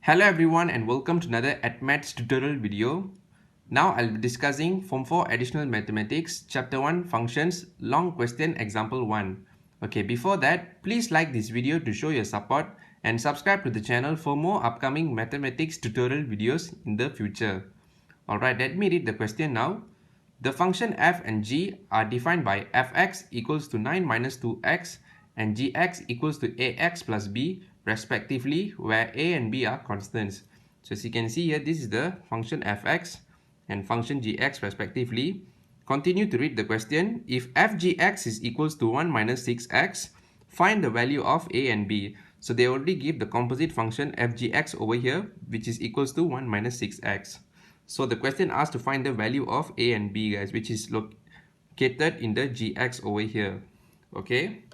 Hello everyone and welcome to another Maths tutorial video. Now I'll be discussing Form 4 Additional Mathematics Chapter 1 Functions Long Question Example 1. Okay, before that, please like this video to show your support and subscribe to the channel for more upcoming mathematics tutorial videos in the future. Alright, let me read the question now. The function f and g are defined by fx equals to 9 minus 2x and gx equals to ax plus b respectively, where a and b are constants. So as you can see here, this is the function fx and function gx respectively. Continue to read the question. If fgx is equals to 1 minus 6x, find the value of a and b. So they already give the composite function fgx over here, which is equals to 1 minus 6x. So the question asks to find the value of a and b, guys, which is located in the gx over here. Okay.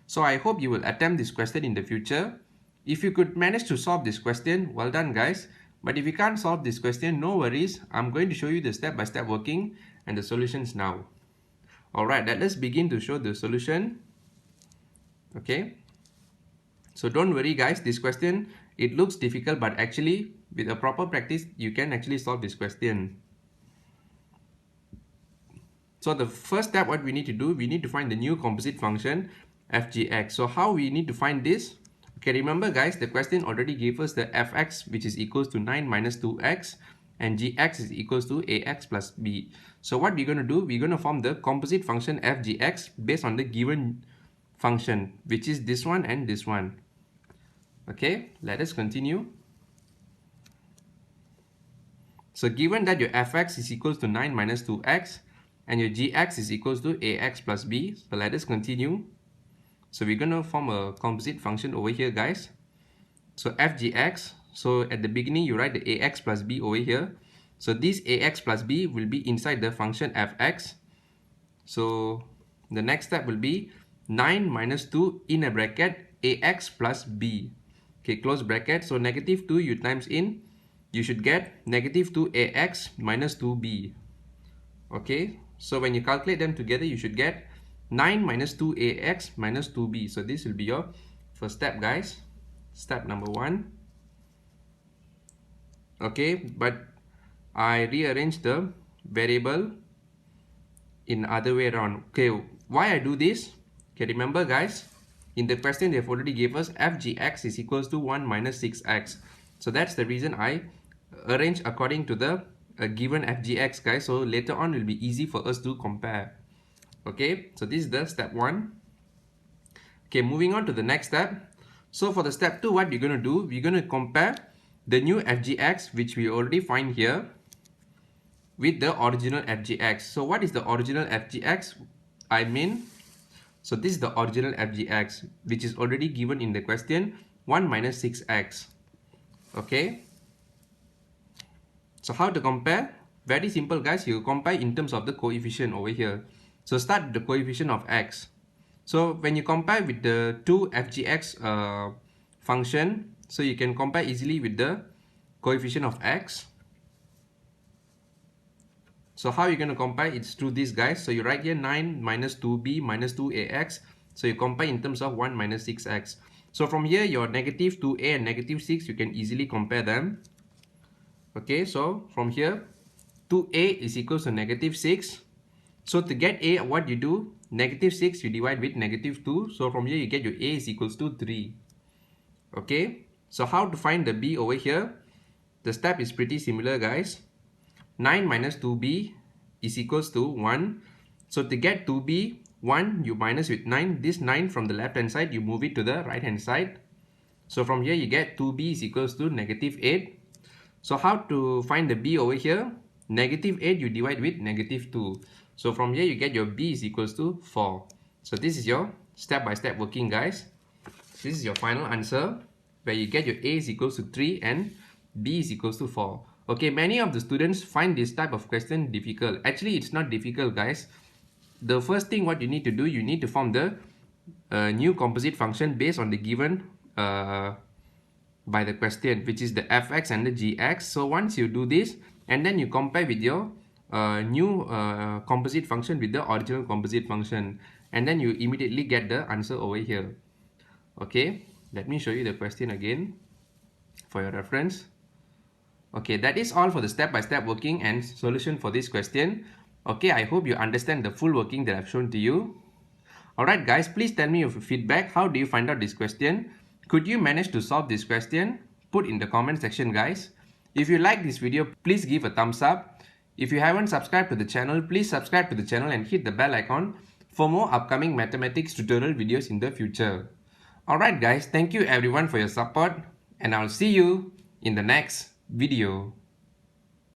So I hope you will attempt this question in the future. If you could manage to solve this question, well done guys. But if you can't solve this question, no worries. I'm going to show you the step-by-step working and the solutions now. Alright, let's begin to show the solution. Okay. So don't worry guys, this question, it looks difficult, but actually with a proper practice, you can actually solve this question. So the first step, what we need to do, we need to find the new composite function fgx. So how we need to find this? Okay, remember guys, the question already gave us the fx, which is equals to 9 minus 2x, and gx is equals to ax plus b. So what we're going to do, we're going to form the composite function fgx based on the given function, which is this one and this one. Okay, let us continue. So given that your fx is equals to 9 minus 2x and your gx is equals to ax plus b, so let us continue. So we're going to form a composite function over here guys. So fgx, so at the beginning you write the ax plus b over here. So this ax plus b will be inside the function fx. So the next step will be 9 minus 2 in a bracket ax plus b. Okay, close bracket. So negative 2 you times in, you should get negative 2ax minus 2b. Okay, so when you calculate them together, you should get 9 minus 2ax minus 2b. So this will be your first step guys, step number 1. Okay, but I rearrange the variable in other way around. Okay, why I do this? Okay, remember guys, in the question they've already gave us fgx is equals to 1 minus 6x. So that's the reason I arrange according to the given fgx guys. So later on it will be easy for us to compare. Okay, so this is the step 1. Okay, moving on to the next step. So for the step 2, what we're going to do, we're going to compare the new fgx, which we already find here, with the original fgx. So what is the original fgx? So this is the original fgx, which is already given in the question, 1 minus 6x. Okay. So how to compare? Very simple guys, you compare in terms of the coefficient over here. So start with the coefficient of x. So when you compare with the two fgx function, so you can compare easily with the coefficient of x. So how you're going to compare? It's through this guys. So you write here 9 minus 2b minus 2ax. So you compare in terms of 1 minus 6x. So from here your negative 2a and negative 6, you can easily compare them. Okay, so from here 2a is equals to negative 6. So to get a, what you do, negative 6 you divide with negative 2. So from here you get your a is equals to 3. Okay, so how to find the b over here? The step is pretty similar guys. 9 minus 2b is equals to 1. So to get 2b, 1 you minus with 9. This 9 from the left hand side, you move it to the right hand side. So from here you get 2b is equals to negative 8. So how to find the b over here? Negative 8 you divide with negative 2. So from here you get your b is equals to 4. So this is your step-by-step working guys. This is your final answer, where you get your a is equals to 3 and b is equals to 4. Okay, many of the students find this type of question difficult. Actually, it's not difficult guys. The first thing what you need to do, you need to form the new composite function based on the given by the question, which is the fx and the gx. So once you do this, and then you compare with your new composite function with the original composite function, and then you immediately get the answer over here. Okay, let me show you the question again. for your reference. Okay, that is all for the step-by-step working and solution for this question. Okay, I hope you understand the full working that I've shown to you. Alright guys, please tell me your feedback. How do you find out this question? Could you manage to solve this question? Put in the comment section guys. If you like this video, please give a thumbs up. If you haven't subscribed to the channel, please subscribe to the channel and hit the bell icon for more upcoming mathematics tutorial videos in the future. Alright guys, thank you everyone for your support and I'll see you in the next video.